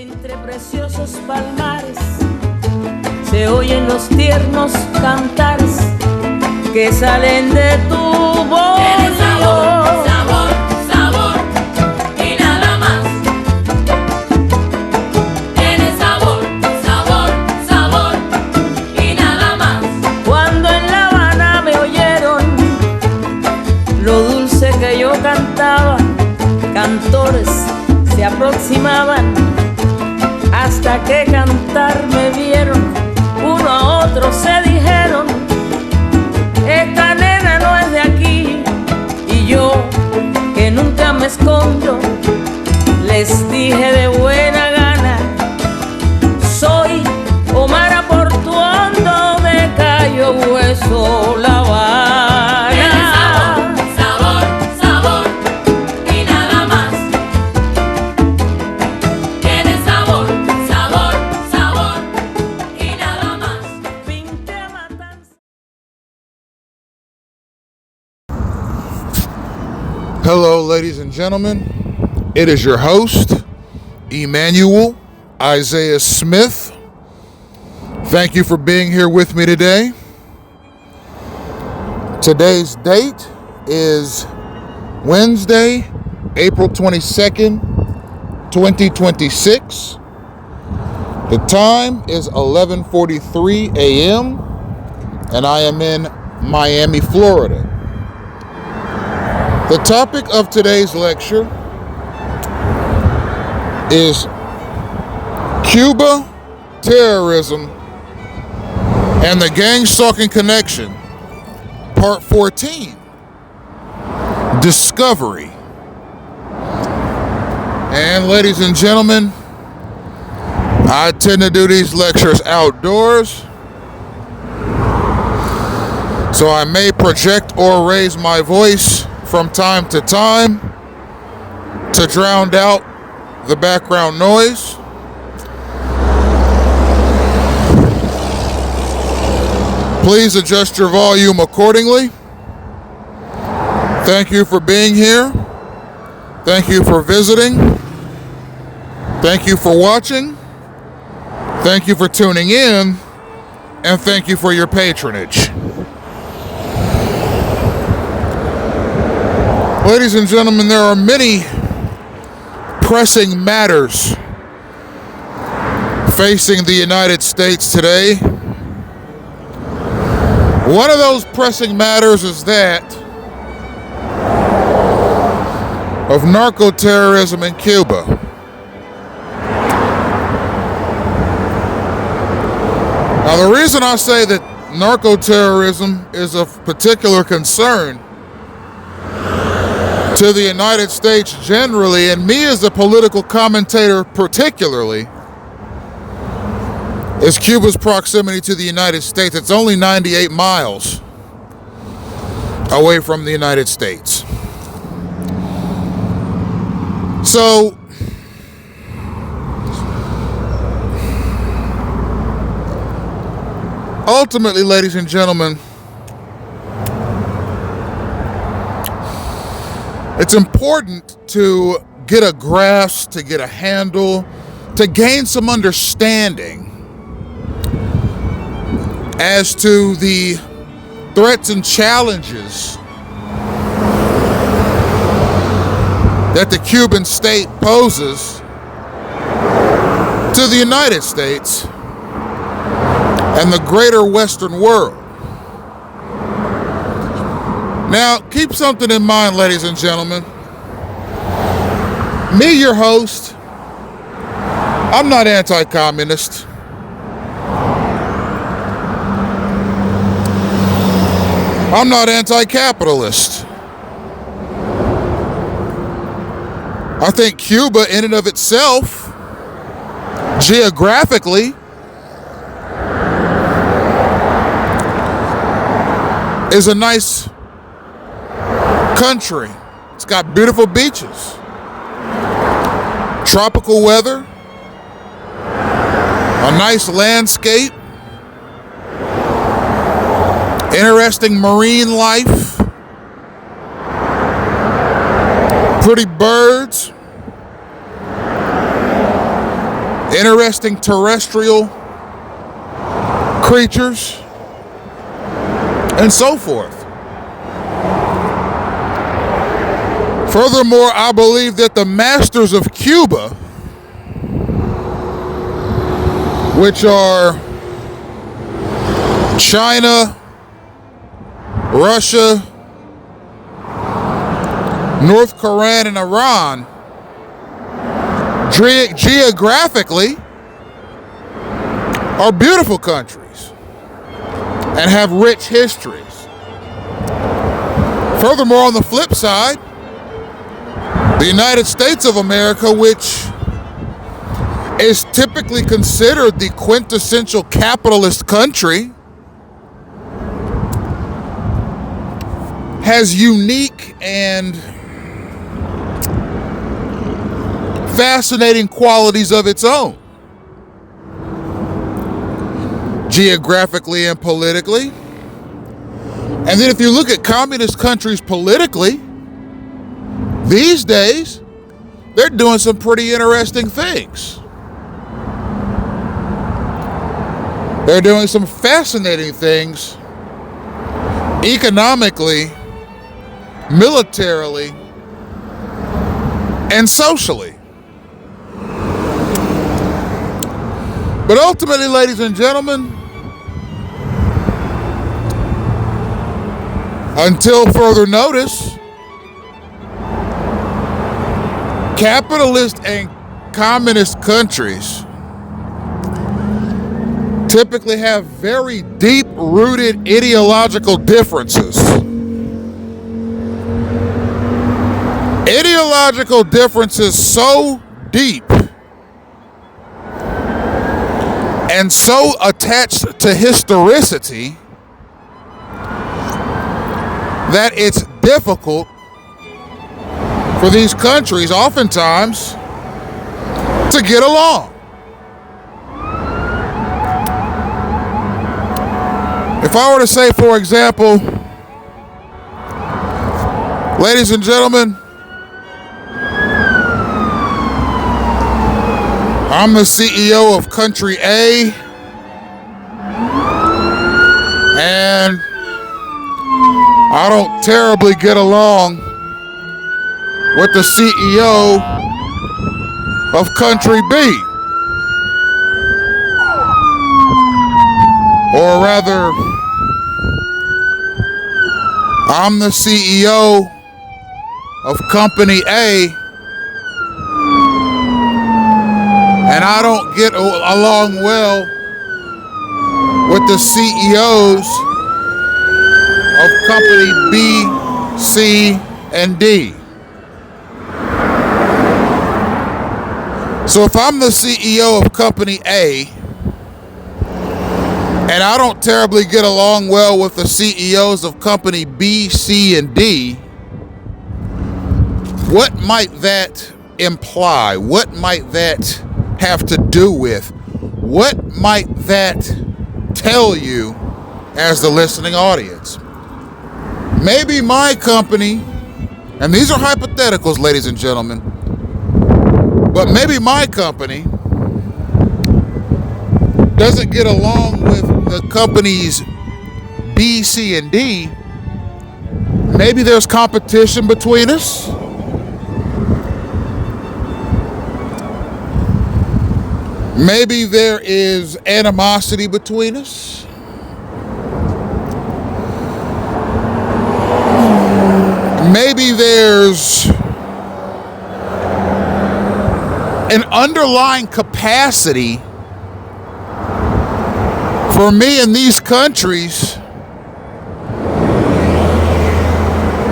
Entre preciosos palmares se oyen los tiernos cantares que salen de tu voz. Tienes sabor, sabor, sabor y nada más. Tienes sabor, sabor, sabor y nada más. Cuando en La Habana me oyeron lo dulce que yo cantaba, cantores se aproximaban hasta que cantar me vieron. Uno a otro se dijeron: esta nena no es de aquí. Y yo, que nunca me escondo, les dije de buena gana: soy Omar Portuondo de Cayo Hueso, La Habana. Tienes sabor, sabor, sabor y nada más. Tienes sabor, sabor, sabor y nada más. Pinte a matanza. Hello, ladies and gentlemen. It is your host, Emmanuel Isaiah Smith. Thank you for being here with me today. Today's date is Wednesday, April 22nd, 2026. The time is 11:43 a.m. and I am in Miami, Florida. The topic of today's lecture is Cuba, Terrorism, and the Gangstalking Connection, Part 14, Discovery. And ladies and gentlemen, I tend to do these lectures outdoors, so I may project or raise my voice from time to time to drown out the background noise. Please adjust your volume accordingly. Thank you for being here. Thank you for visiting. Thank you for watching. Thank you for tuning in. And thank you for your patronage. Ladies and gentlemen, there are many pressing matters facing the United States today. One of those pressing matters is that of narco-terrorism in Cuba. Now, the reason I say that narco-terrorism is of particular concern to the United States generally, and me as a political commentator particularly, is Cuba's proximity to the United States. It's only 98 miles away from the United States. So, ultimately, ladies and gentlemen, it's important to get a grasp, to get a handle, to gain some understanding as to the threats and challenges that the Cuban state poses to the United States and the greater Western world. Now, keep something in mind, ladies and gentlemen. Me, your host, I'm not anti-communist. I'm not anti-capitalist. I think Cuba, in and of itself, geographically, is a nice country. It's got beautiful beaches, tropical weather, a nice landscape, interesting marine life, pretty birds, interesting terrestrial creatures, and so forth. Furthermore, I believe that the masters of Cuba, which are China, Russia, North Korea, and Iran, geographically are beautiful countries and have rich histories. Furthermore, on the flip side, the United States of America, which is typically considered the quintessential capitalist country, has unique and fascinating qualities of its own, geographically and politically. And then if you look at communist countries politically, these days, they're doing some pretty interesting things. They're doing some fascinating things economically, militarily, and socially. But ultimately, ladies and gentlemen, until further notice, capitalist and communist countries typically have very deep-rooted ideological differences. Ideological differences so deep and so attached to historicity that it's difficult for these countries oftentimes to get along. If I were to say, for example, ladies and gentlemen, I'm the CEO of country A, and I don't terribly get along with the CEO of country B. Or rather, I'm the CEO of company A, and I don't get along well with the CEOs of company B, C, and D. So if I'm the CEO of company A, and I don't terribly get along well with the CEOs of company B, C, and D, what might that imply? What might that have to do with? What might that tell you as the listening audience? Maybe my company, and these are hypotheticals, ladies and gentlemen, but maybe my company doesn't get along with the companies B, C, and D. Maybe there's competition between us. Maybe there is animosity between us. Maybe there's an underlying capacity for me in these countries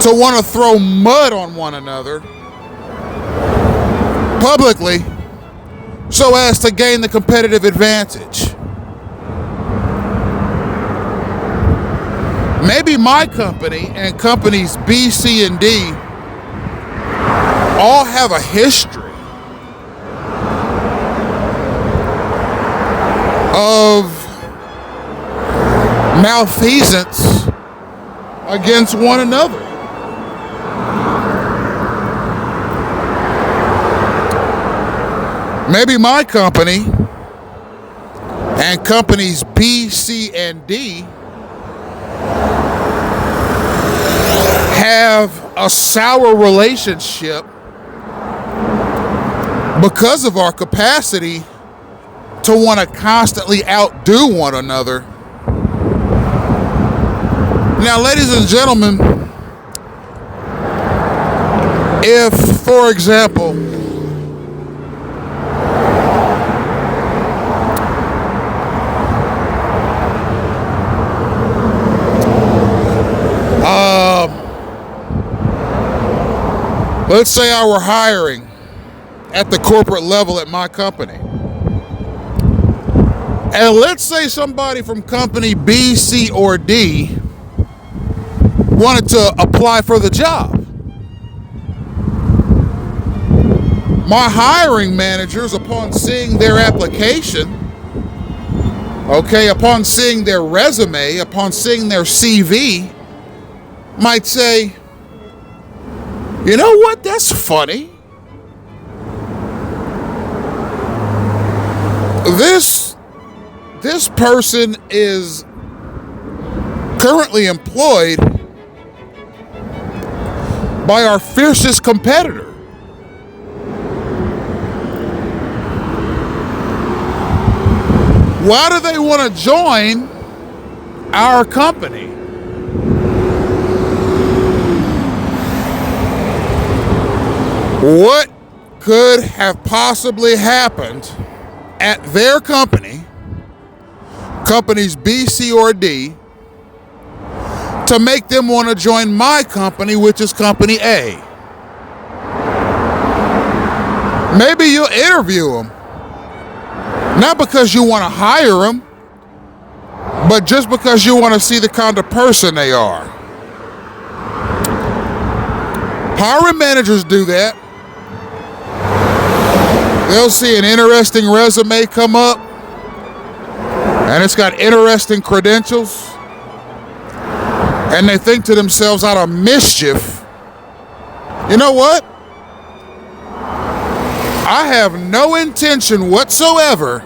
to want to throw mud on one another publicly so as to gain the competitive advantage. Maybe my company and companies B, C, and D all have a history of malfeasance against one another. maybe my company and companies B, C, and D have a sour relationship because of our capacity to want to constantly outdo one another. Now, ladies and gentlemen, if, for example, let's say I were hiring at the corporate level at my company, and let's say somebody from company B, C, or D wanted to apply for the job. My hiring managers, upon seeing their application, upon seeing their resume, upon seeing their CV, might say, you know what, that's funny. This person is currently employed by our fiercest competitor. Why do they want to join our company? What could have possibly happened at their company, companies B, C, or D, to make them want to join my company, which is company A? Maybe you'll interview them, not because you want to hire them, but just because you want to see the kind of person they are. Hiring managers do that. They'll see an interesting resume come up, and it's got interesting credentials, and they think to themselves, out of mischief, you know what? I have no intention whatsoever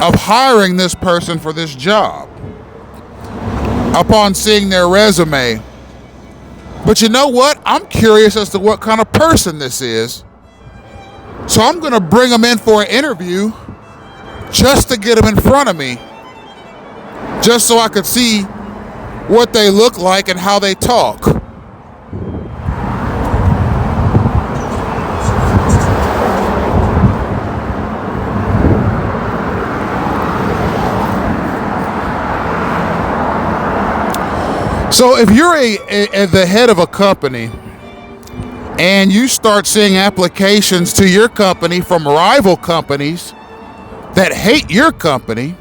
of hiring this person for this job upon seeing their resume. But you know what? I'm curious as to what kind of person this is. So I'm going to bring them in for an interview just to get them in front of me, just so I could see what they look like and how they talk. So if you're the head of a company and you start seeing applications to your company from rival companies that hate your company,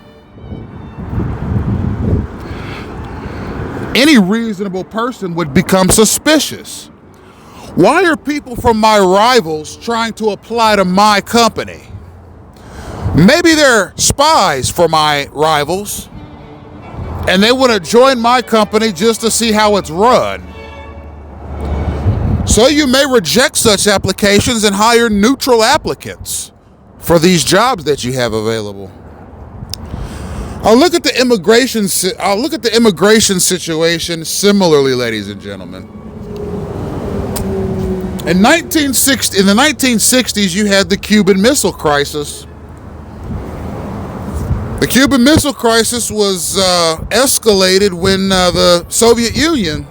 any reasonable person would become suspicious. Why are people from my rivals trying to apply to my company? Maybe they're spies for my rivals, and they want to join my company just to see how it's run. So you may reject such applications and hire neutral applicants for these jobs that you have available. I'll look at the immigration situation similarly, ladies and gentlemen. In the 1960s, you had the Cuban Missile Crisis. The Cuban Missile Crisis was escalated when the Soviet Union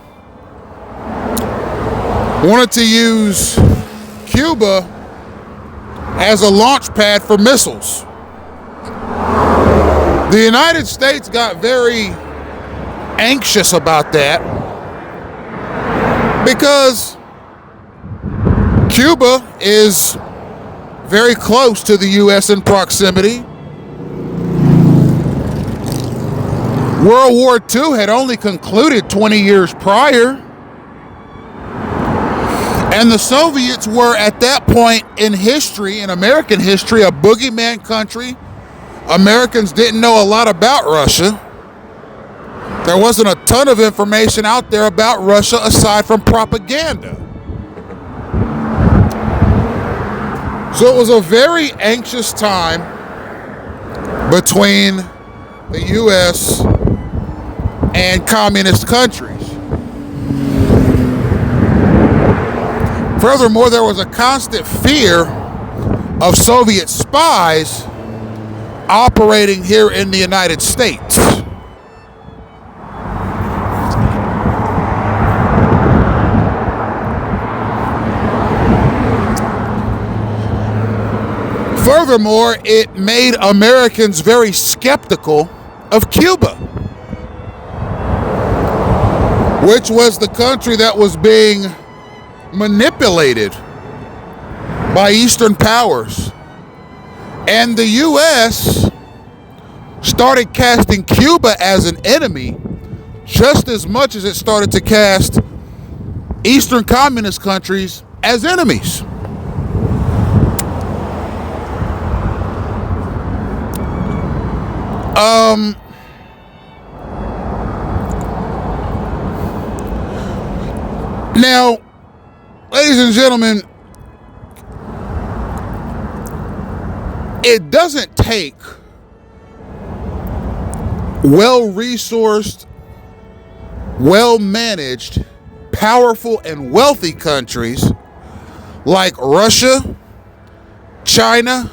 wanted to use Cuba as a launch pad for missiles. The United States got very anxious about that because Cuba is very close to the U.S. in proximity. World War II had only concluded 20 years prior. And the Soviets were, at that point in history, in American history, a boogeyman country. Americans didn't know a lot about Russia. There wasn't a ton of information out there about Russia aside from propaganda. So it was a very anxious time between the U.S. and communist countries. Furthermore, there was a constant fear of Soviet spies operating here in the United States. Furthermore, it made Americans very skeptical of Cuba, which was the country that was being manipulated by Eastern powers. And the U.S. started casting Cuba as an enemy just as much as it started to cast Eastern communist countries as enemies. Now, ladies and gentlemen, it doesn't take well-resourced, well-managed, powerful, and wealthy countries like Russia, China,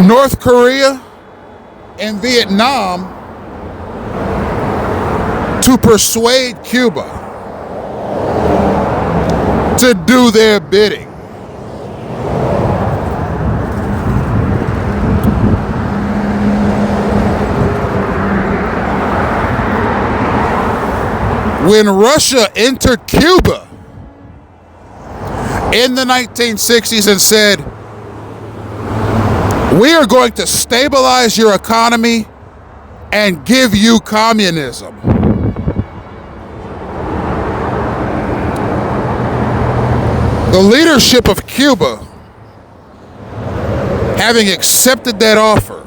North Korea, and Vietnam to persuade Cuba to do their bidding. When Russia entered Cuba in the 1960s and said, "We are going to stabilize your economy and give you communism," the leadership of Cuba, having accepted that offer,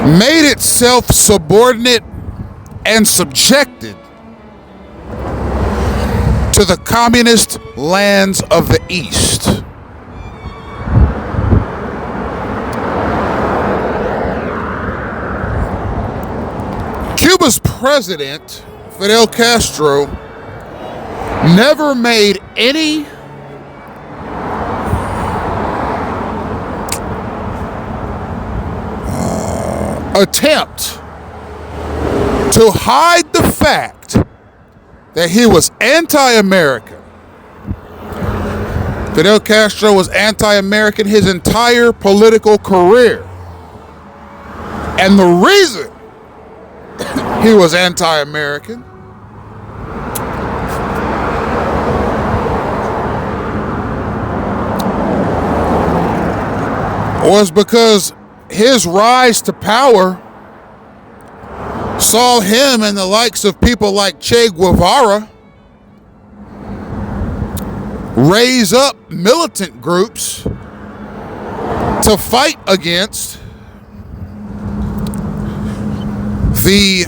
made itself subordinate and subjected to the communist lands of the East. Cuba's president, Fidel Castro, never made any attempt to hide the fact that he was anti-American. Fidel Castro was anti-American his entire political career. And the reason he was anti-American was because his rise to power saw him and the likes of people like Che Guevara raise up militant groups to fight against the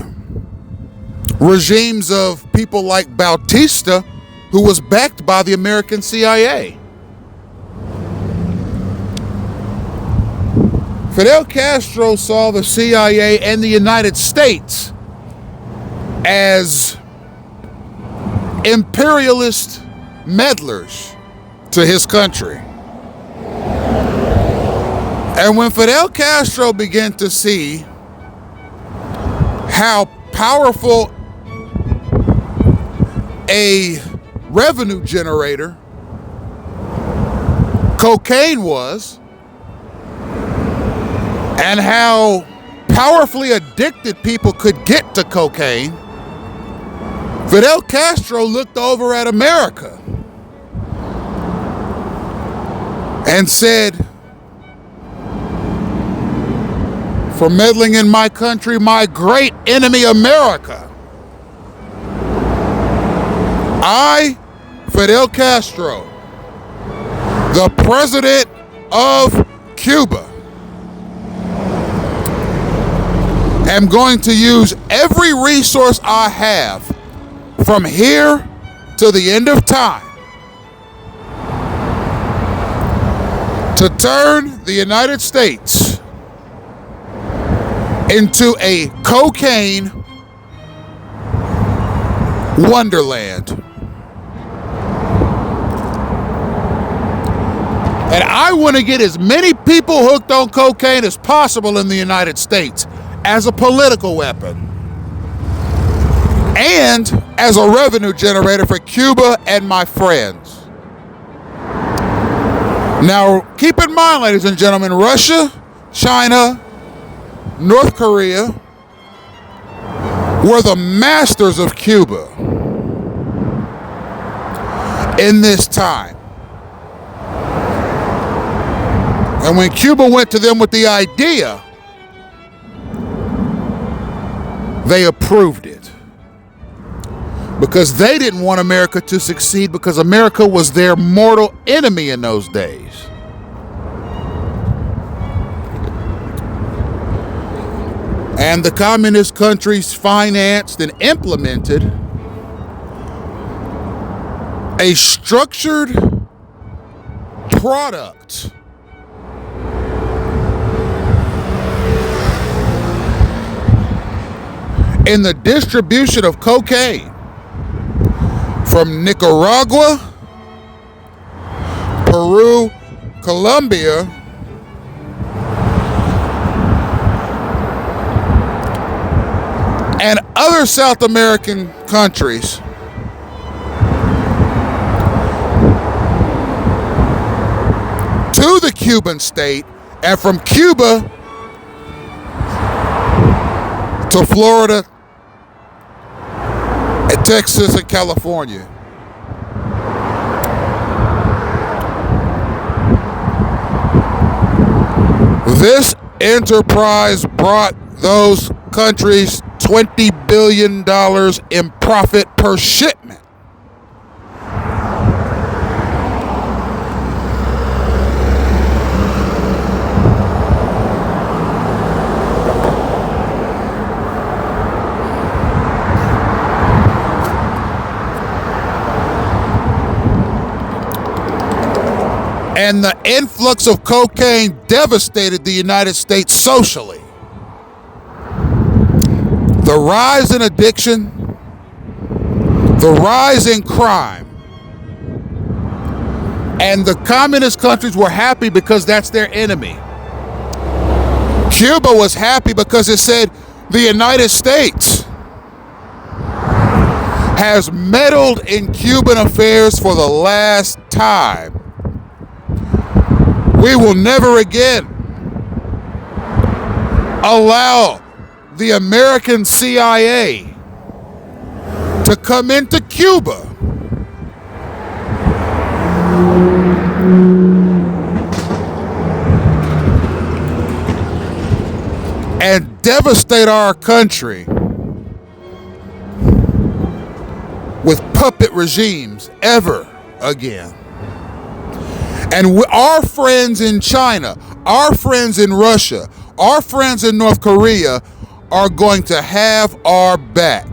regimes of people like Bautista, who was backed by the American CIA. Fidel Castro saw the CIA and the United States as imperialist meddlers to his country. And when Fidel Castro began to see how powerful a revenue generator cocaine was, and how powerfully addicted people could get to cocaine, Fidel Castro looked over at America and said, "For meddling in my country, my great enemy America, I, Fidel Castro, the president of Cuba, am going to use every resource I have from here to the end of time to turn the United States into a cocaine wonderland. And I want to get as many people hooked on cocaine as possible in the United States as a political weapon and as a revenue generator for Cuba and my friends. Now, keep in mind, ladies and gentlemen, Russia, China, North Korea were the masters of Cuba in this time. And when Cuba went to them with the idea, they approved it. Because they didn't want America to succeed, because America was their mortal enemy in those days. And the communist countries financed and implemented a structured product in the distribution of cocaine from Nicaragua, Peru, Colombia, and other South American countries to the Cuban state, and from Cuba to Florida, Texas, and California. This enterprise brought those countries $20 billion in profit per shipment. And the influx of cocaine devastated the United States socially. The rise in addiction, the rise in crime, and the communist countries were happy because that's their enemy. Cuba was happy because it said the United States has meddled in Cuban affairs for the last time. We will never again allow the American CIA to come into Cuba and devastate our country with puppet regimes ever again. And our friends in China, our friends in Russia, our friends in North Korea are going to have our back.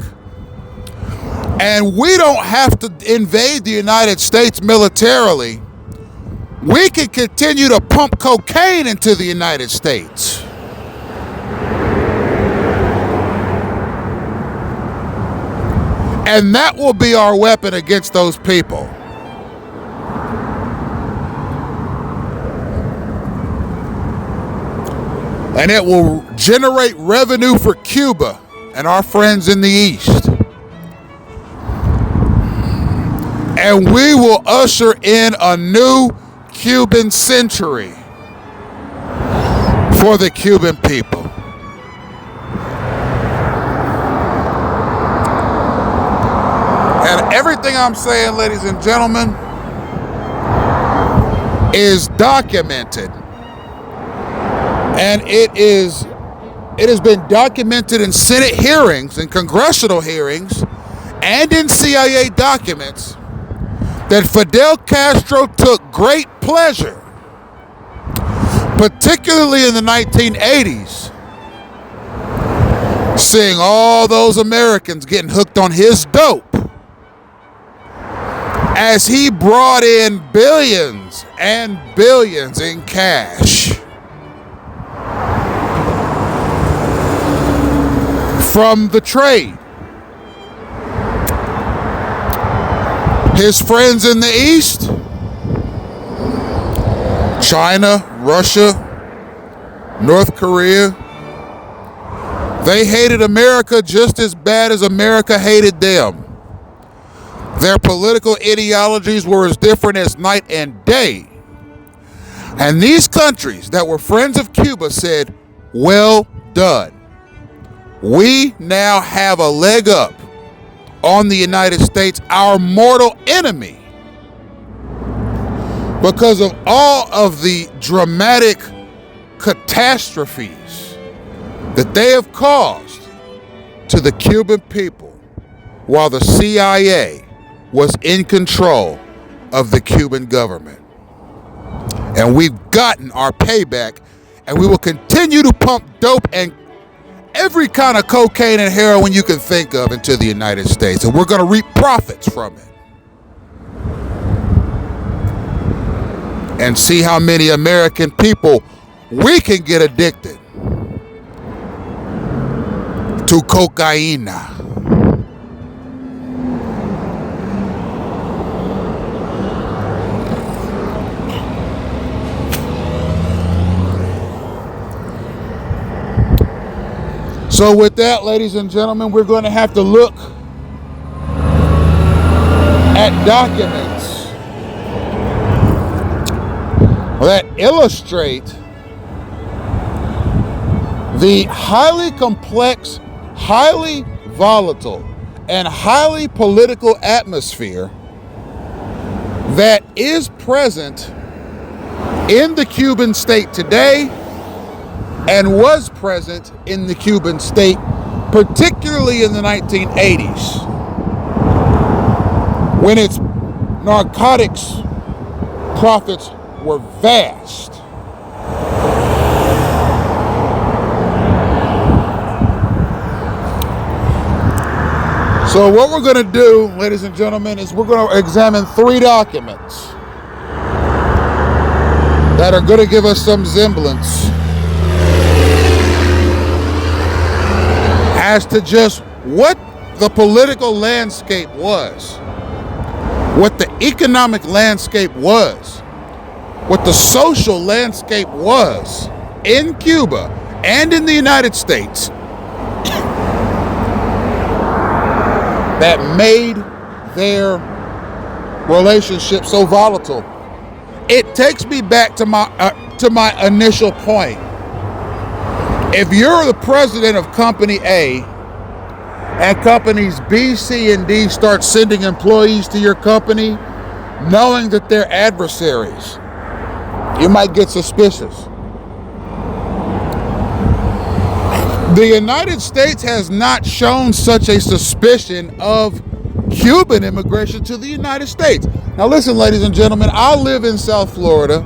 And we don't have to invade the United States militarily. We can continue to pump cocaine into the United States. And that will be our weapon against those people. And it will generate revenue for Cuba and our friends in the East. And we will usher in a new Cuban century for the Cuban people. And everything I'm saying, ladies and gentlemen, is documented. And it has been documented in Senate hearings and congressional hearings and in CIA documents that Fidel Castro took great pleasure, particularly in the 1980s, seeing all those Americans getting hooked on his dope as he brought in billions and billions in cash from the trade. His friends in the East, China, Russia, North Korea, they hated America just as bad as America hated them. Their political ideologies were as different as night and day. And these countries that were friends of Cuba said, well done. We now have a leg up on the United States, our mortal enemy, because of all of the dramatic catastrophes that they have caused to the Cuban people while the CIA was in control of the Cuban government. And we've gotten our payback, and we will continue to pump dope and every kind of cocaine and heroin you can think of into the United States, and we're going to reap profits from it. And see how many American people we can get addicted to cocaine. So with that, ladies and gentlemen, we're going to have to look at documents that illustrate the highly complex, highly volatile, and highly political atmosphere that is present in the Cuban state today and was present in the Cuban state, particularly in the 1980s, when its narcotics profits were vast. So what we're going to do, ladies and gentlemen, is we're going to examine 3 documents that are going to give us some semblance as to just what the political landscape was, what the economic landscape was, what the social landscape was in Cuba and in the United States that made their relationship so volatile. It takes me back to my initial point. If you're the president of company A and companies B, C, and D start sending employees to your company knowing that they're adversaries, you might get suspicious. The United States has not shown such a suspicion of Cuban immigration to the United States. Now listen, ladies and gentlemen, I live in South Florida.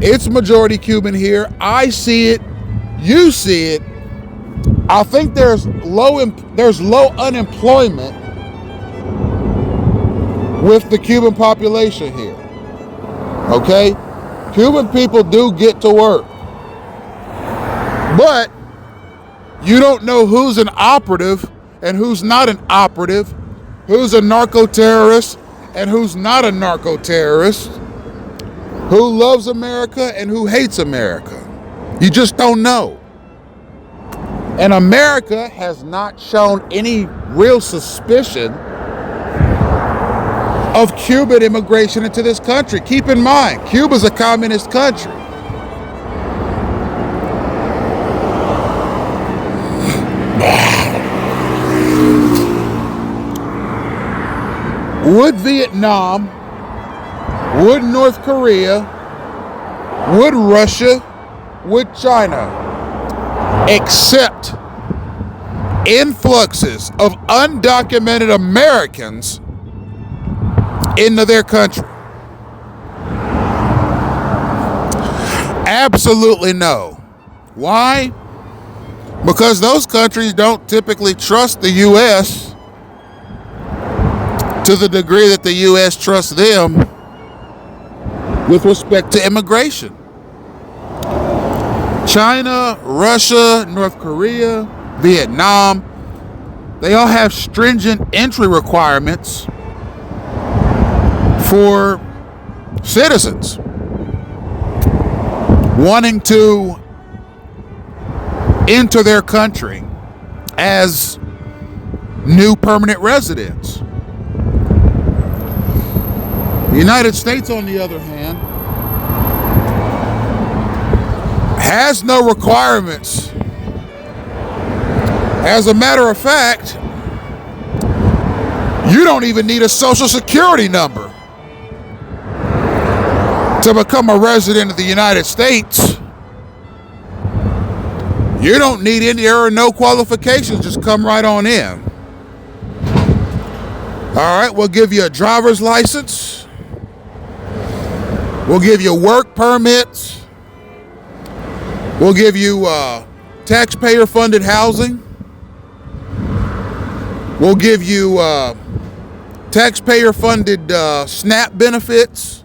It's majority Cuban here. I see it. You see it. I think there's low unemployment with the Cuban population here. Okay? Cuban people do get to work. But you don't know who's an operative and who's not an operative, who's a narco-terrorist and who's not a narco-terrorist, who loves America and who hates America. You just don't know. And America has not shown any real suspicion of Cuban immigration into this country. Keep in mind, Cuba's a communist country. Would Vietnam, would North Korea, would Russia, would China accept influxes of undocumented Americans into their country? Absolutely no. Why? Because those countries don't typically trust the U.S. to the degree that the U.S. trusts them with respect to immigration. China, Russia, North Korea, Vietnam, they all have stringent entry requirements for citizens wanting to enter their country as new permanent residents. The United States, on the other hand, has no requirements. As a matter of fact, you don't even need a social security number to become a resident of the United States. You don't need any, there are no qualifications, just come right on in. All right, we'll give you a driver's license. We'll give you work permits. We'll give you taxpayer-funded housing. We'll give you taxpayer-funded SNAP benefits.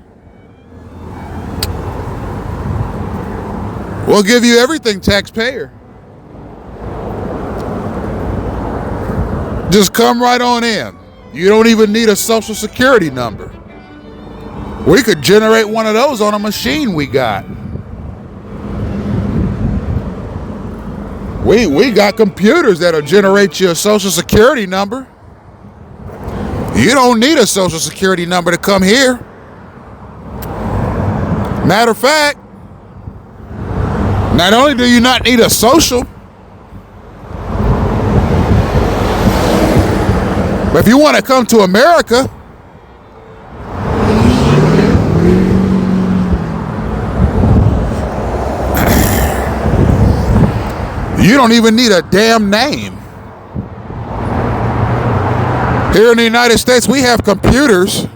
We'll give you everything taxpayer. Just come right on in. You don't even need a social security number. We could generate one of those on a machine we got. We got computers that'll generate you a social security number. You don't need a social security number to come here. Matter of fact, not only do you not need a social, but if you want to come to America, you don't even need a damn name. Here in the United States, we have computers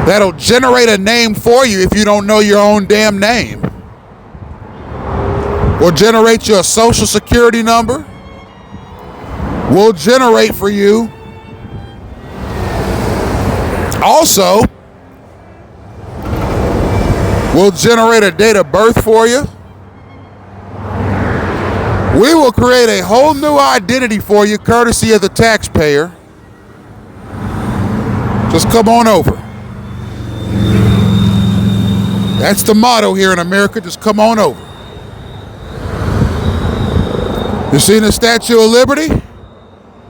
that'll generate a name for you if you don't know your own damn name. We'll generate you a social security number. We'll generate for you also, we'll generate a date of birth for you. We will create a whole new identity for you, courtesy of the taxpayer. Just come on over. That's the motto here in America, just come on over. You seen the Statue of Liberty?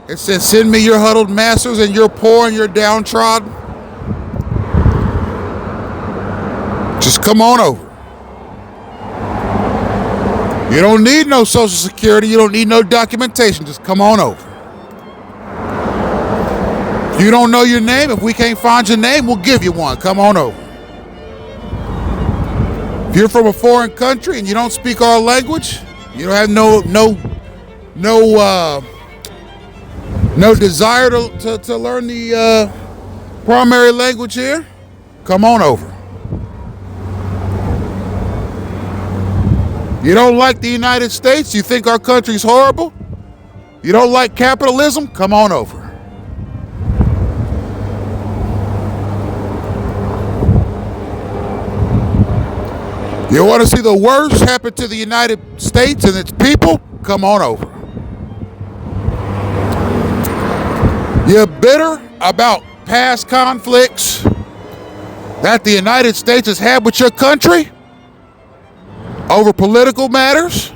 It says, send me your huddled masters and your poor and your downtrodden. Just come on over. You don't need no social security. You don't need no documentation. Just come on over. If you don't know your name, if we can't find your name, we'll give you one. Come on over. If you're from a foreign country and you don't speak our language, you don't have no desire to learn the primary language here, come on over. You don't like the United States? You think our country's horrible? You don't like capitalism? Come on over. You want to see the worst happen to the United States and its people? Come on over. You're bitter about past conflicts that the United States has had with your country over political matters?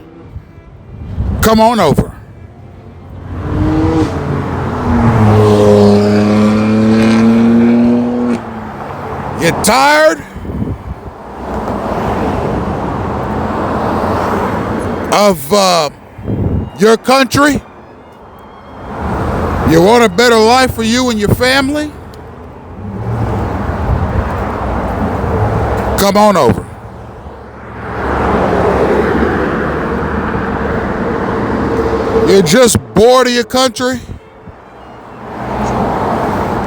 Come on over. You're tired of your country? You want a better life for you and your family? Come on over. You're just bored of your country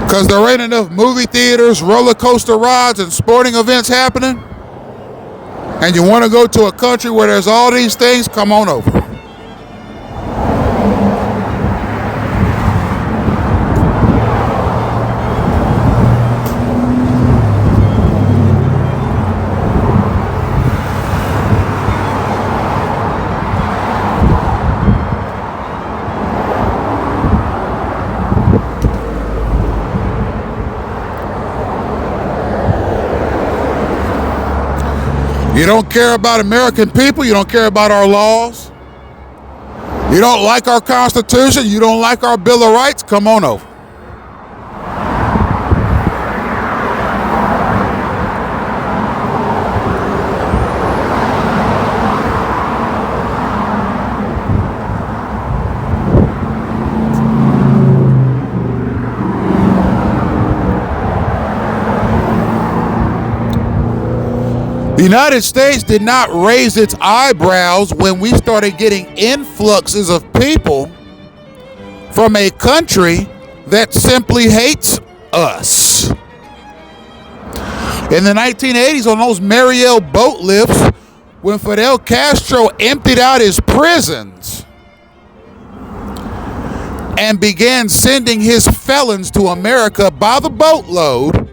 because there ain't enough movie theaters, roller coaster rides, and sporting events happening, and you want to go to a country where there's all these things? Come on over. You don't care about American people. You don't care about our laws. You don't like our Constitution. You don't like our Bill of Rights. Come on over. The United States did not raise its eyebrows when we started getting influxes of people from a country that simply hates us. In the 1980s, on those Mariel boat lifts, when Fidel Castro emptied out his prisons and began sending his felons to America by the boatload,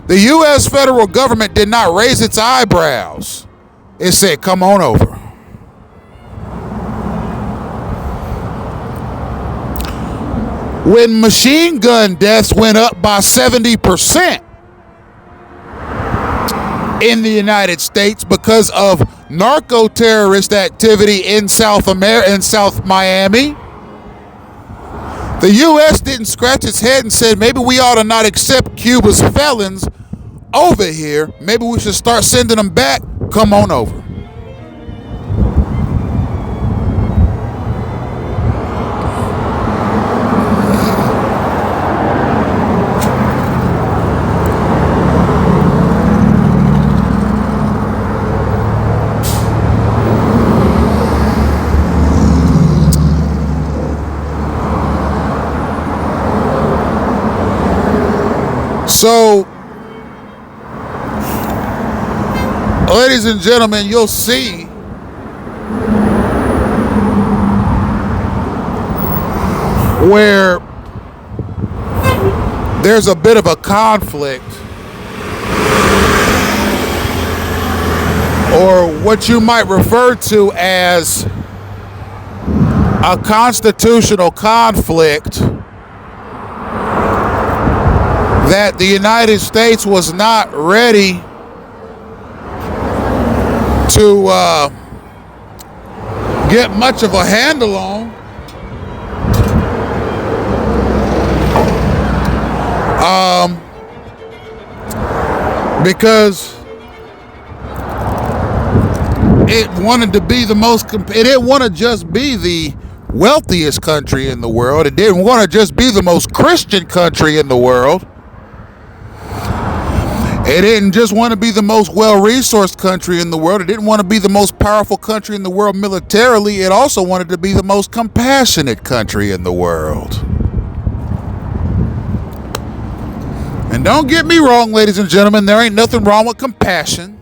the U.S. federal government did not raise its eyebrows. It said, come on over. When machine gun deaths went up by 70% in the United States because of narco-terrorist activity in South Miami, the U.S. didn't scratch its head and said, maybe we ought to not accept Cuba's felons over here. Maybe we should start sending them back. Come on over. So, ladies and gentlemen, you'll see where there's a bit of a conflict, or what you might refer to as a constitutional conflict, that the United States was not ready to get much of a handle on. Because it wanted to be the most, it didn't want to just be the wealthiest country in the world. It didn't want to just be the most Christian country in the world. It didn't just want to be the most well-resourced country in the world. It didn't want to be the most powerful country in the world militarily. It also wanted to be the most compassionate country in the world. And don't get me wrong, ladies and gentlemen, there ain't nothing wrong with compassion.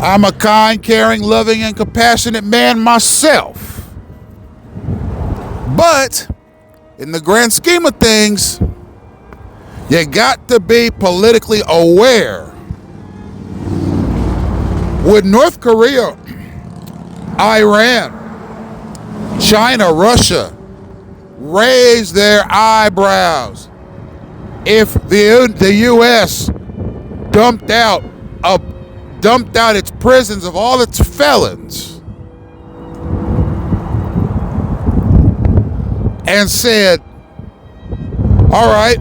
I'm a kind, caring, loving, and compassionate man myself. But in the grand scheme of things, you got to be politically aware. Would North Korea, Iran, China, Russia raise their eyebrows if the U.S. dumped out its prisons of all its felons and said, all right,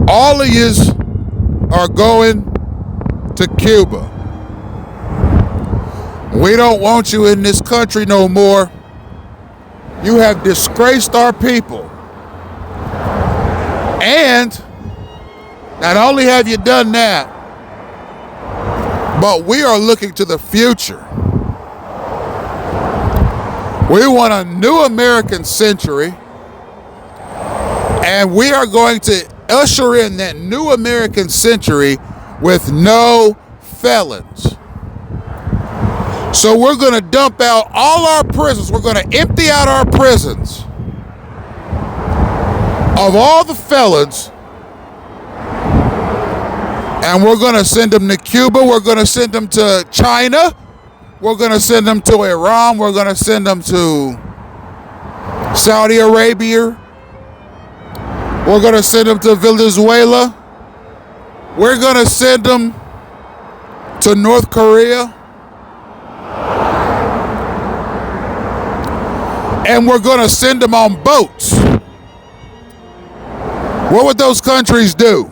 all of yous are going to Cuba. We don't want you in this country no more. You have disgraced our people. And not only have you done that, but we are looking to the future. We want a new American century, and we are going to usher in that new American century with no felons. So we're going to dump out all our prisons. We're going to empty out our prisons of all the felons, and we're going to send them to Cuba. We're going to send them to China. We're going to send them to Iran. We're going to send them to Saudi Arabia. We're going to send them to Venezuela. We're going to send them to North Korea, and we're going to send them on boats. What would those countries do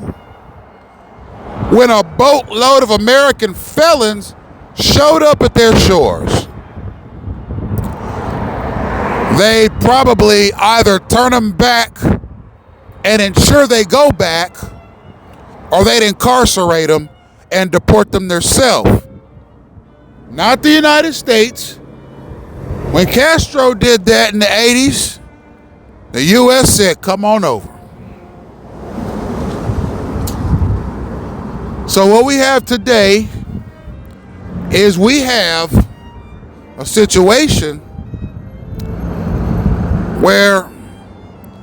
when a boatload of American felons showed up at their shores? They'd probably either turn them back and ensure they go back, or they'd incarcerate them and deport them themselves. Not the United States. When Castro did that in the 80s, the U.S. said, come on over. So what we have today is we have a situation where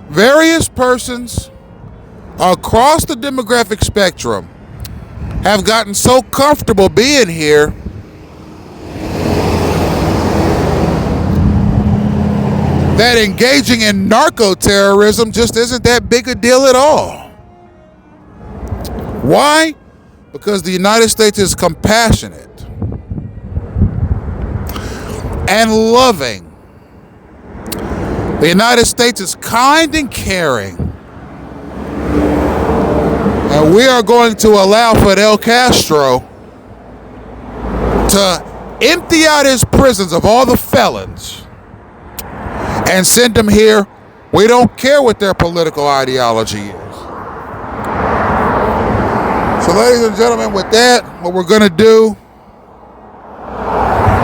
various persons across the demographic spectrum have gotten so comfortable being here that engaging in narco-terrorism just isn't that big a deal at all. Why? Because the United States is compassionate and loving. The United States is kind and caring. And we are going to allow Fidel Castro to empty out his prisons of all the felons and send them here. We don't care what their political ideology is. So ladies and gentlemen, with that, what we're going to do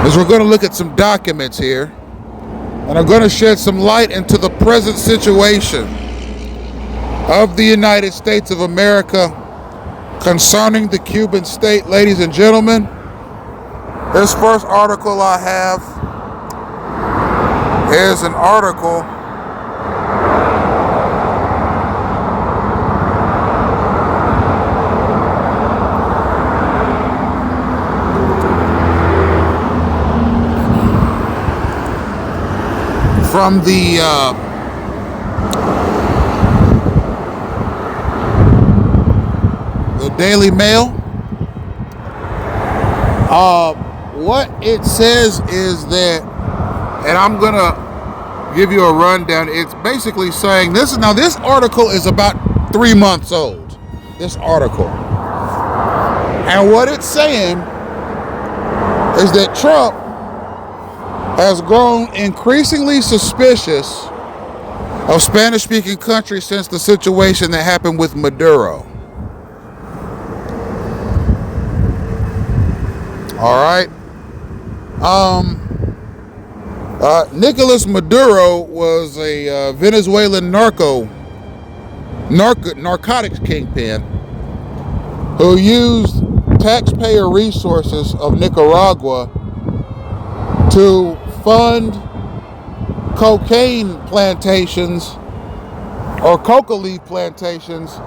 is we're going to look at some documents here, and I'm going to shed some light into the present situation of the United States of America concerning the Cuban state. Ladies and gentlemen, this first article I have is an article from the Daily Mail. What it says is that, and I'm gonna give you a rundown. It's basically saying this. Now, this article is about 3 months old. This article, and what it's saying is that Trump has grown increasingly suspicious of Spanish-speaking countries since the situation that happened with Maduro. All right. Nicolas Maduro was a Venezuelan narcotics kingpin who used taxpayer resources of Nicaragua to fund cocaine plantations or coca leaf plantations,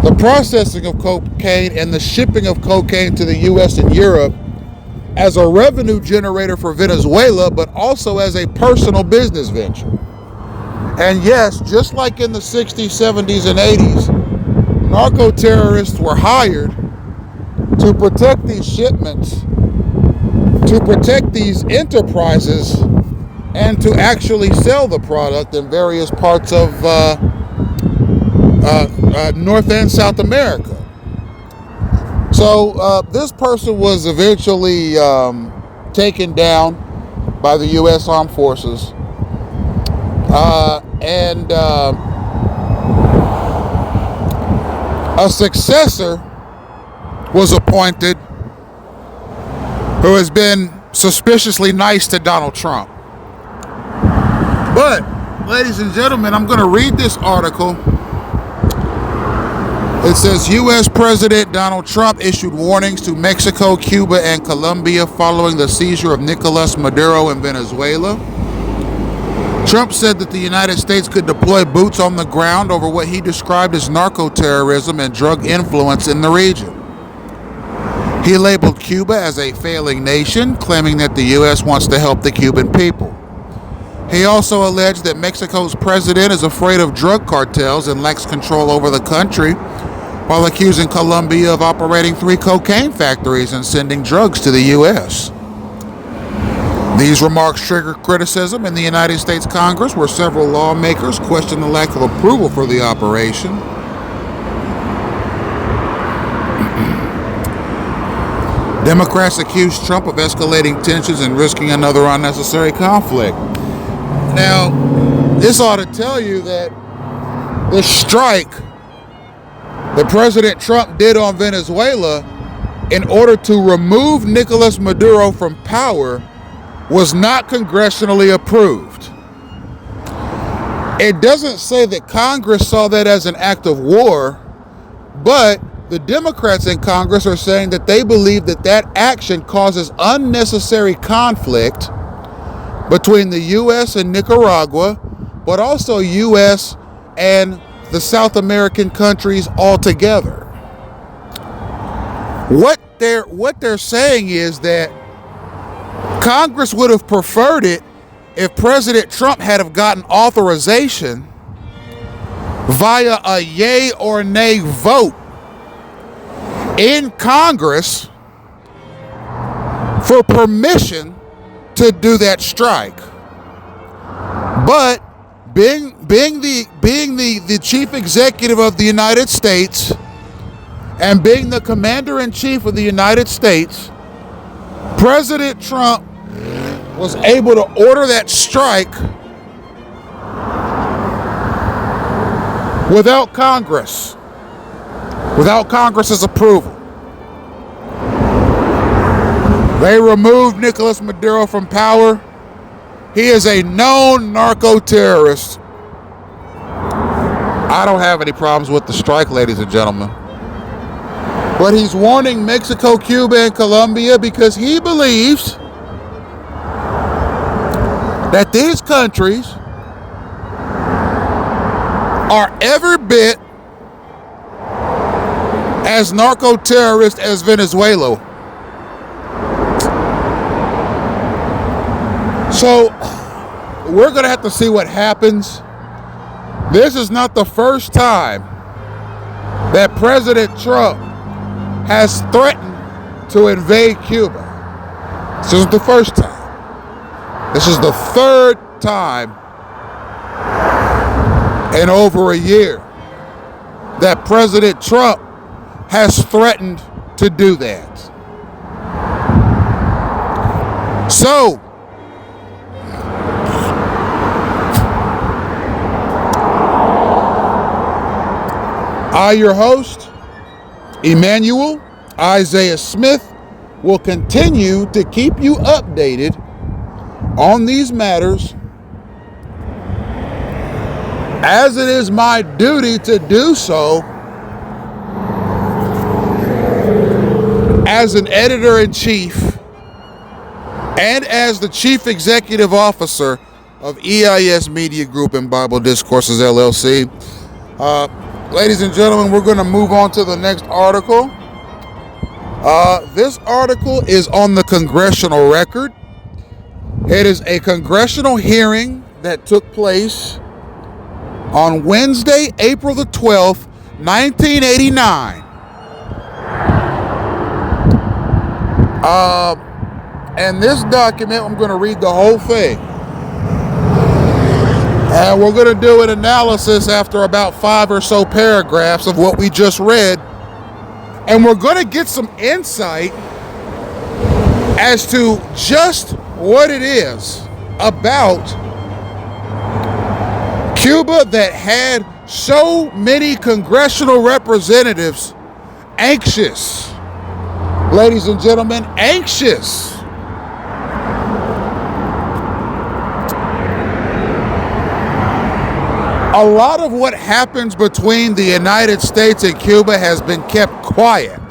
the processing of cocaine and the shipping of cocaine to the U.S. and Europe as a revenue generator for Venezuela, but also as a personal business venture. And yes, just like in the 60s, 70s, and 80s, narco-terrorists were hired to protect these shipments, to protect these enterprises, and to actually sell the product in various parts of North and South America. So this person was eventually taken down by the U.S. Armed Forces, and a successor was appointed who has been suspiciously nice to Donald Trump. But, ladies and gentlemen, I'm going to read this article. It says, U.S. President Donald Trump issued warnings to Mexico, Cuba, and Colombia following the seizure of Nicolas Maduro in Venezuela. Trump said that the United States could deploy boots on the ground over what he described as narco-terrorism and drug influence in the region. He labeled Cuba as a failing nation, claiming that the U.S. wants to help the Cuban people. He also alleged that Mexico's president is afraid of drug cartels and lacks control over the country, while accusing Colombia of operating 3 cocaine factories and sending drugs to the U.S. These remarks triggered criticism in the United States Congress, where several lawmakers questioned the lack of approval for the operation. Democrats accused Trump of escalating tensions and risking another unnecessary conflict. Now, this ought to tell you that the strike that President Trump did on Venezuela in order to remove Nicolas Maduro from power was not congressionally approved. It doesn't say that Congress saw that as an act of war, but the Democrats in Congress are saying that they believe that that action causes unnecessary conflict between the U.S. and Nicaragua, but also U.S. and the South American countries altogether. What they're saying is that Congress would have preferred it if President Trump had have gotten authorization via a yay or nay vote in Congress for permission to do that strike. But being the chief executive of the United States and being the commander-in-chief of the United States, President Trump was able to order that strike without Congress's approval. They removed Nicolas Maduro from power. He is a known narco-terrorist. I don't have any problems with the strike, ladies and gentlemen. But he's warning Mexico, Cuba, and Colombia because he believes that these countries are every bit as narco-terrorist as Venezuela. So we're going to have to see what happens. This is not the first time that President Trump has threatened to invade Cuba. This isn't the first time. This is the third time in over a year that President Trump has threatened to do that. So, I, your host, Emmanuel Isaiah Smith, will continue to keep you updated on these matters, as it is my duty to do so as an editor-in-chief and as the chief executive officer of EIS Media Group and Bible Discourses, LLC. Ladies and gentlemen, we're going to move on to the next article. This article is on the congressional record. It is a congressional hearing that took place on Wednesday, April the 12th, 1989. And this document, I'm going to read the whole thing. And we're going to do an analysis after about 5 or so paragraphs of what we just read. And we're going to get some insight as to just what it is about Cuba that had so many congressional representatives anxious. Ladies and gentlemen, anxious. A lot of what happens between the United States and Cuba has been kept quiet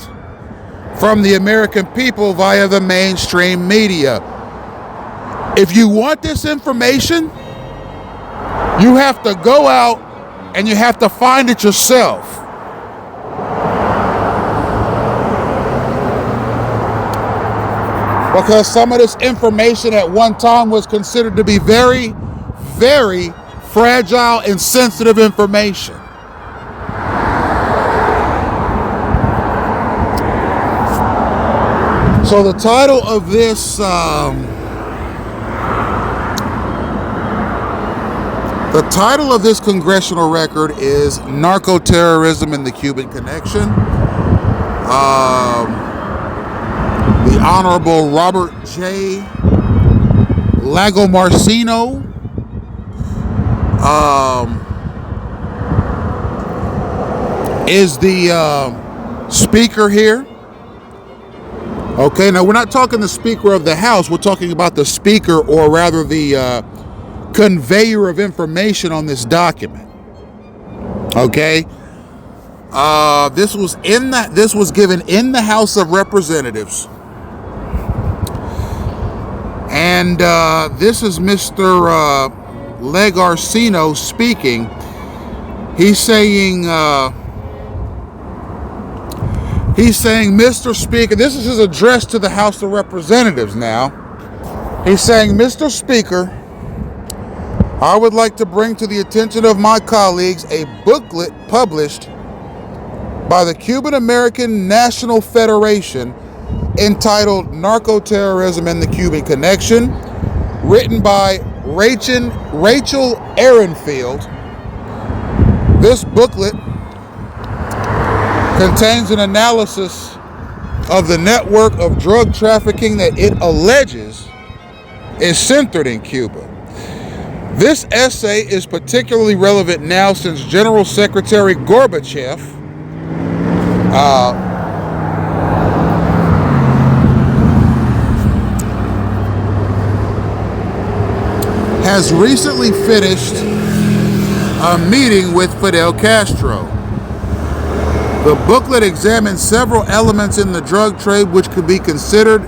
from the American people via the mainstream media. If you want this information, you have to go out and you have to find it yourself. Because some of this information at one time was considered to be very, very fragile and sensitive information. So the title of this congressional record is Narco-Terrorism and the Cuban Connection. The Honorable Robert J. Lagomarsino is the speaker here. Okay, now we're not talking the Speaker of the House. We're talking about the speaker, or rather the conveyor of information on this document. Okay, this was given in the House of Representatives, and this is Mr. Legarsino speaking. He's saying, Mr. Speaker, this is his address to the House of Representatives now. He's saying, Mr. Speaker, I would like to bring to the attention of my colleagues a booklet published by the Cuban American National Federation entitled Narco-Terrorism and the Cuban Connection, written by Rachel Ehrenfield. This booklet contains an analysis of the network of drug trafficking that it alleges is centered in Cuba. This essay is particularly relevant now since General Secretary Gorbachev has recently finished a meeting with Fidel Castro. The booklet examines several elements in the drug trade which could be considered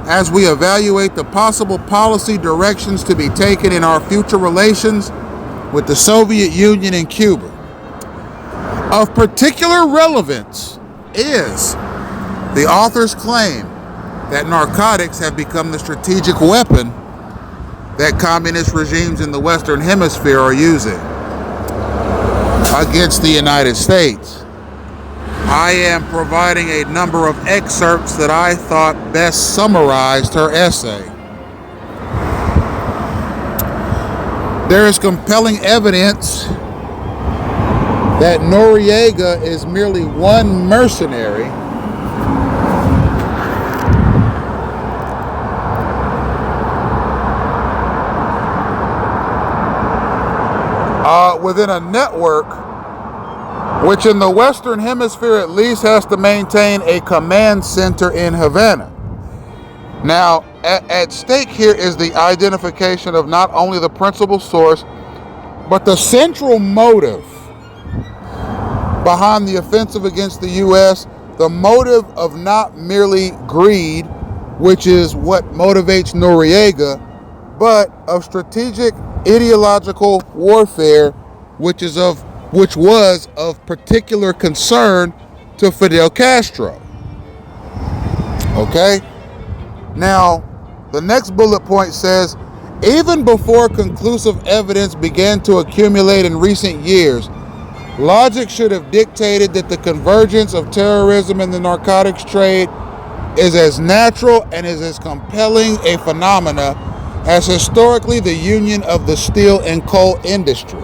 as we evaluate the possible policy directions to be taken in our future relations with the Soviet Union and Cuba. Of particular relevance is the author's claim that narcotics have become the strategic weapon that communist regimes in the Western Hemisphere are using against the United States. I am providing a number of excerpts that I thought best summarized her essay. There is compelling evidence that Noriega is merely one mercenary within a network which in the Western Hemisphere at least has to maintain a command center in Havana. Now, at stake here is the identification of not only the principal source, but the central motive behind the offensive against the U.S., the motive of not merely greed, which is what motivates Noriega, but of strategic ideological warfare, which was of particular concern to Fidel Castro. Okay? Now, the next bullet point says, even before conclusive evidence began to accumulate in recent years, logic should have dictated that the convergence of terrorism and the narcotics trade is as natural and is as compelling a phenomena as historically the union of the steel and coal industries.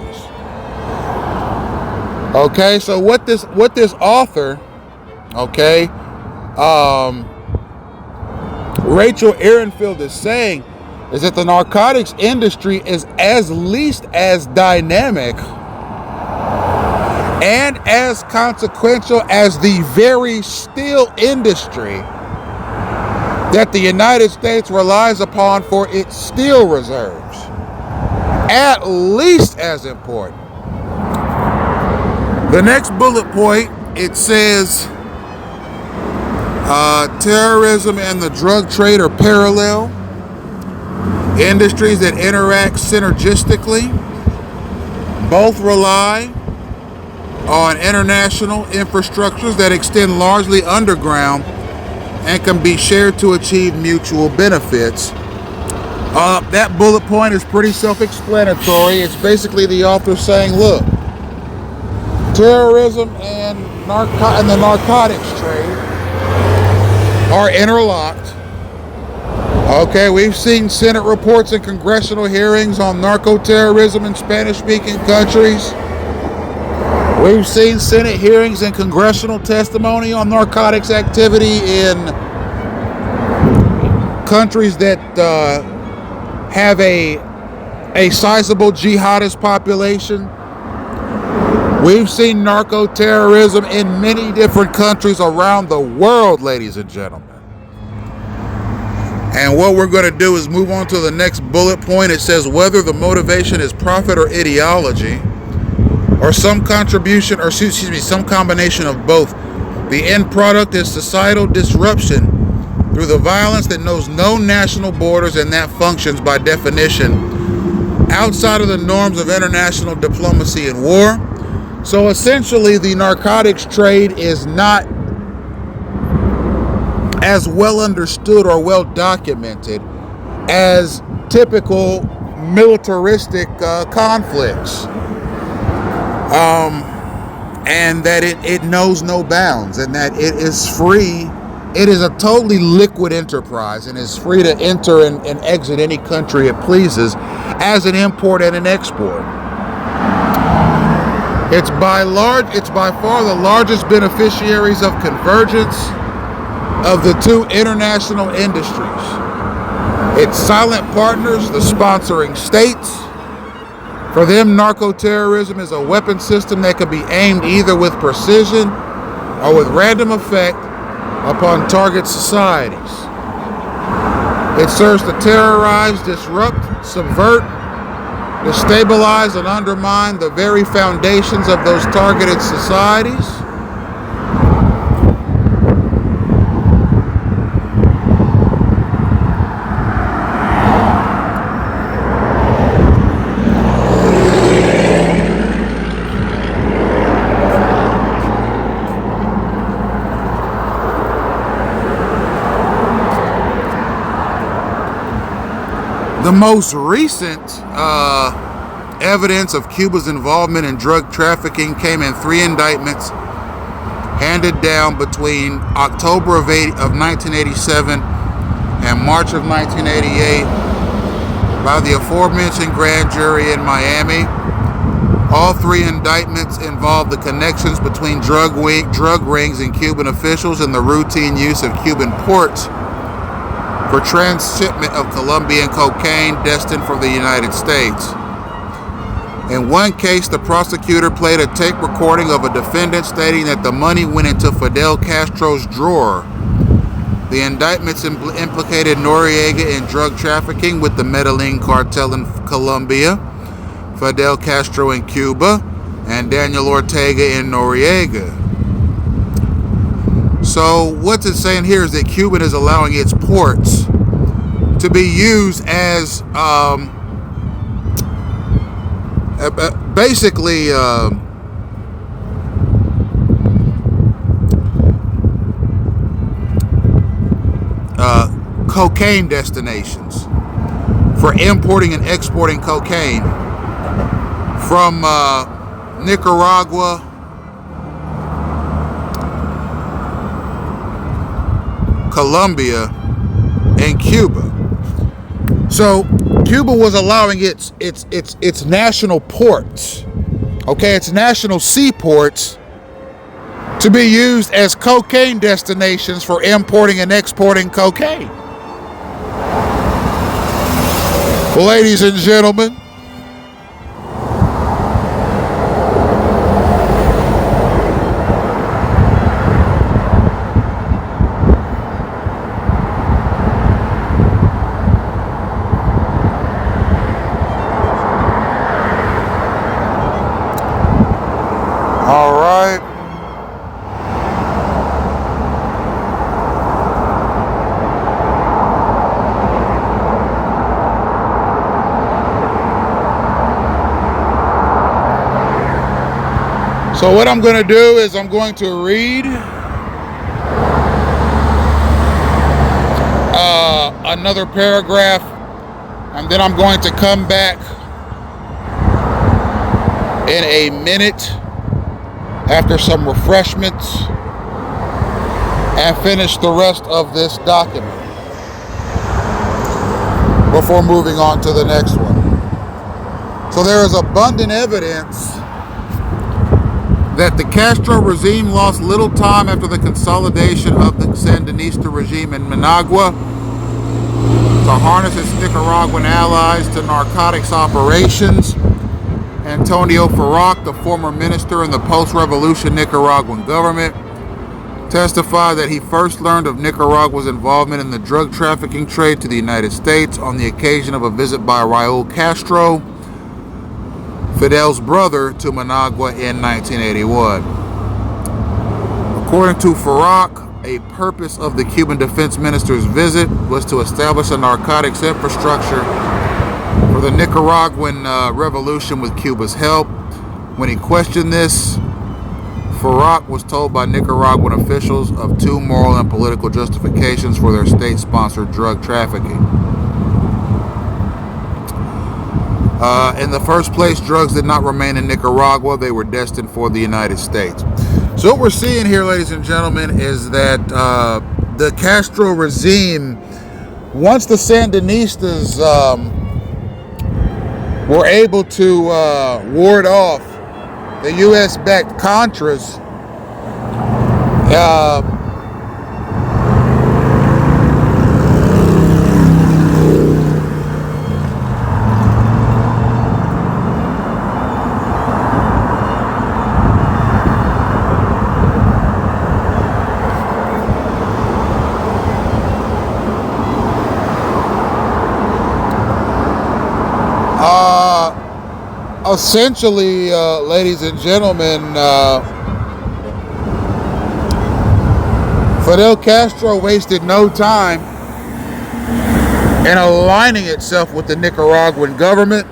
Okay, so what this author, okay, Rachel Ehrenfield is saying is that the narcotics industry is at least as dynamic and as consequential as the very steel industry that the United States relies upon for its steel reserves. At least as important. The next bullet point, it says terrorism and the drug trade are parallel. Industries that interact synergistically. Both rely on international infrastructures that extend largely underground and can be shared to achieve mutual benefits. That bullet point is pretty self-explanatory. It's basically the author saying, look, terrorism and the narcotics trade are interlocked. Okay, we've seen Senate reports and congressional hearings on narco-terrorism in Spanish-speaking countries. We've seen Senate hearings and congressional testimony on narcotics activity in countries that have a sizable jihadist population. We've seen narco-terrorism in many different countries around the world, ladies and gentlemen. And what we're going to do is move on to the next bullet point. It says whether the motivation is profit or ideology, or some contribution, or some combination of both. The end product is societal disruption through the violence that knows no national borders and that functions by definition outside of the norms of international diplomacy and war. So essentially, the narcotics trade is not as well understood or well documented as typical militaristic conflicts, and that it knows no bounds, and that it is free. It is a totally liquid enterprise and is free to enter and exit any country it pleases as an import and an export. It's by far the largest beneficiaries of convergence of the two international industries. Its silent partners, the sponsoring states. For them, narco-terrorism is a weapon system that can be aimed either with precision or with random effect upon target societies. It serves to terrorize, disrupt, subvert, destabilize, and undermine the very foundations of those targeted societies. The most recent evidence of Cuba's involvement in drug trafficking came in 3 indictments handed down between October of 1987 and March of 1988 by the aforementioned grand jury in Miami. All 3 indictments involved the connections between drug rings and Cuban officials and the routine use of Cuban ports for transshipment of Colombian cocaine destined for the United States. In one case, the prosecutor played a tape recording of a defendant stating that the money went into Fidel Castro's drawer. The indictments implicated Noriega in drug trafficking with the Medellin cartel in Colombia, Fidel Castro in Cuba, and Daniel Ortega in Noriega. So what's it saying here is that Cuba is allowing its ports to be used as basically cocaine destinations for importing and exporting cocaine from Nicaragua, Colombia, and Cuba. So Cuba was allowing its national ports, okay, its national seaports, to be used as cocaine destinations for importing and exporting cocaine. Ladies and gentlemen, all right. So what I'm going to do is I'm going to read another paragraph, and then I'm going to come back in a minute after some refreshments, and finish the rest of this document before moving on to the next one. So there is abundant evidence that the Castro regime lost little time after the consolidation of the Sandinista regime in Managua to harness its Nicaraguan allies to narcotics operations. Antonio Farrak, the former minister in the post-revolution Nicaraguan government, testified that he first learned of Nicaragua's involvement in the drug trafficking trade to the United States on the occasion of a visit by Raul Castro, Fidel's brother, to Managua in 1981. According to Farrak, a purpose of the Cuban defense minister's visit was to establish a narcotics infrastructure for the Nicaraguan revolution with Cuba's help. When he questioned this, Farrak was told by Nicaraguan officials of two moral and political justifications for their state-sponsored drug trafficking. In the first place, drugs did not remain in Nicaragua. They were destined for the United States. So what we're seeing here, ladies and gentlemen, is that the Castro regime, once the Sandinistas were able to ward off the U.S.-backed Contras, essentially, ladies and gentlemen, Fidel Castro wasted no time in aligning itself with the Nicaraguan government.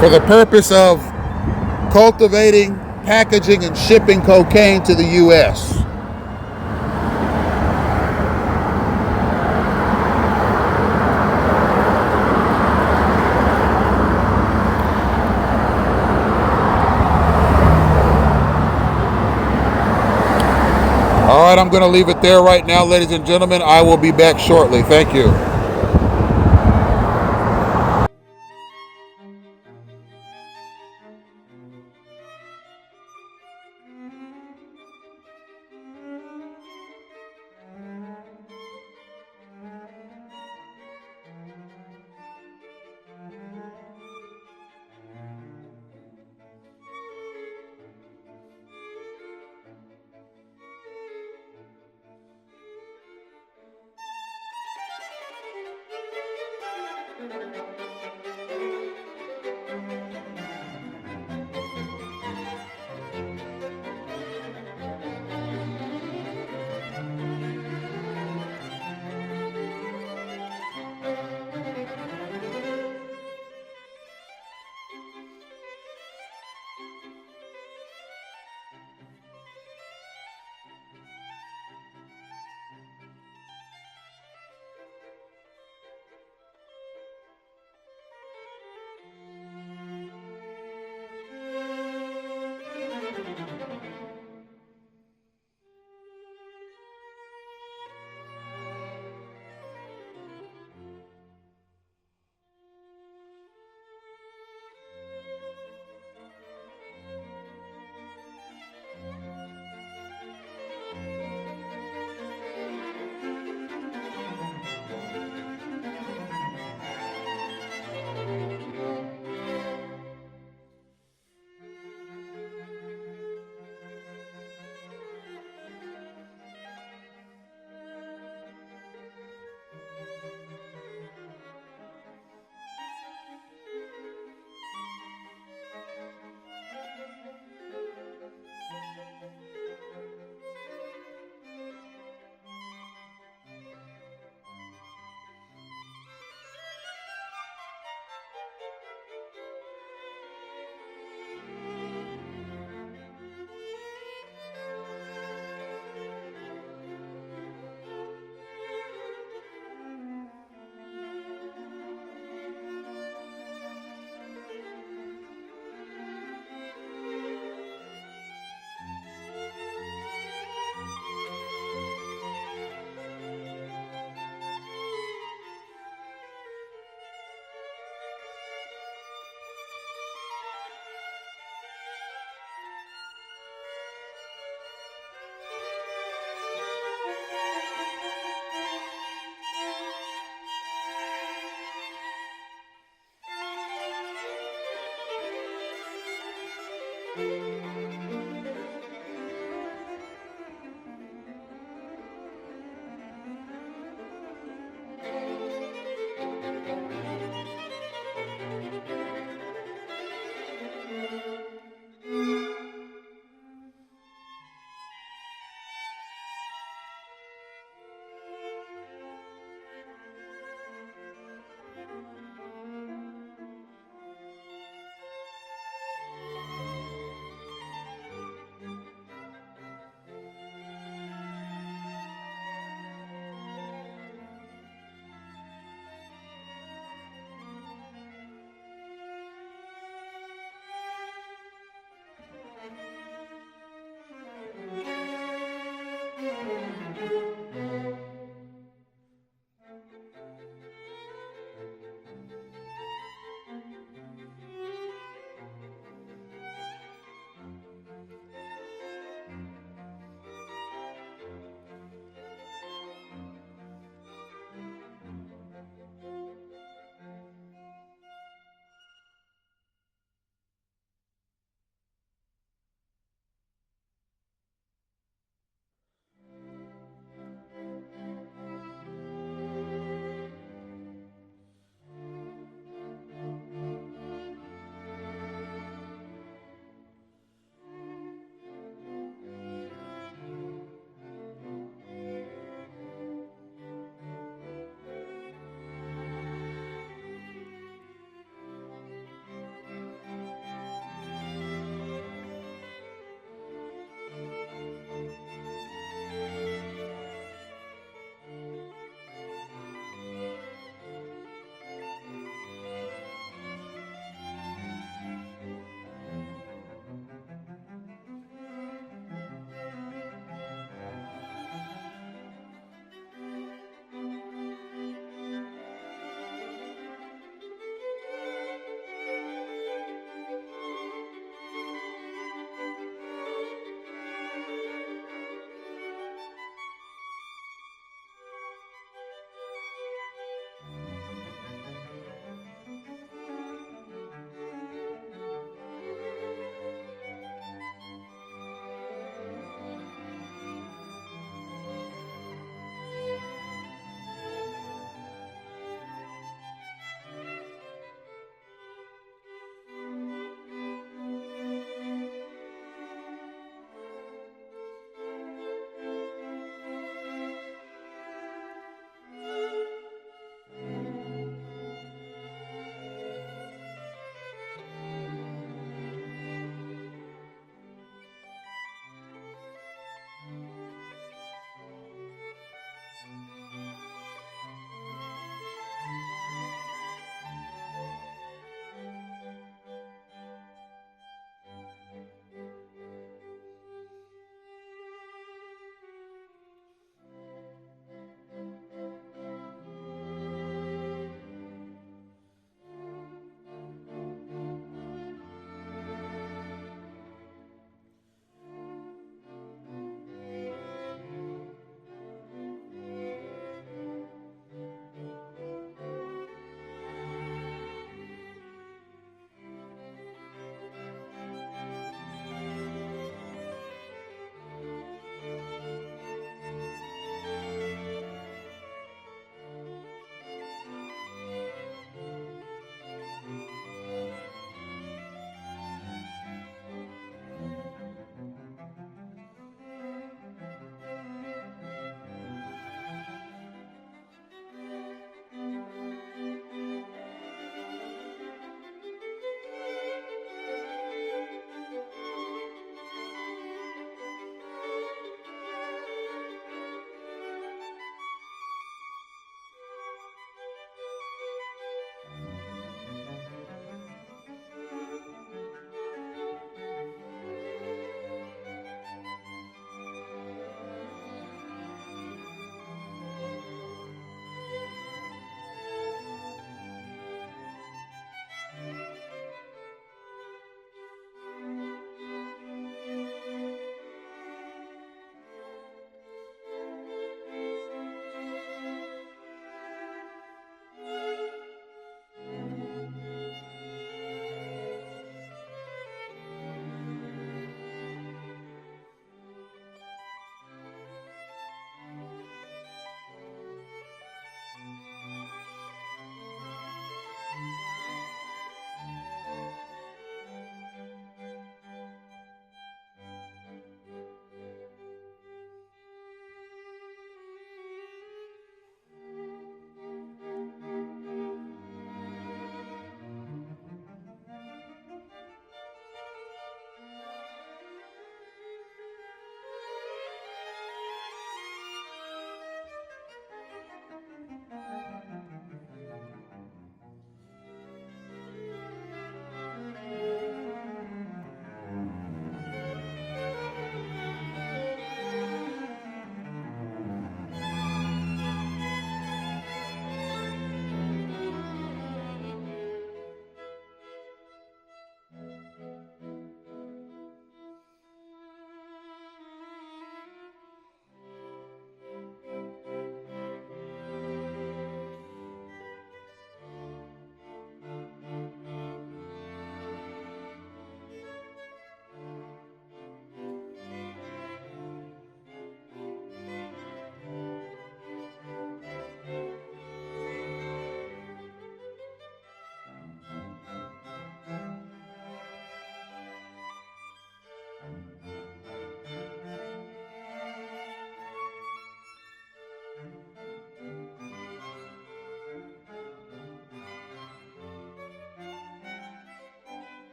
For the purpose of cultivating, packaging, and shipping cocaine to the U.S. All right, I'm going to leave it there right now, ladies and gentlemen. I will be back shortly. Thank you.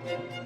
Bye.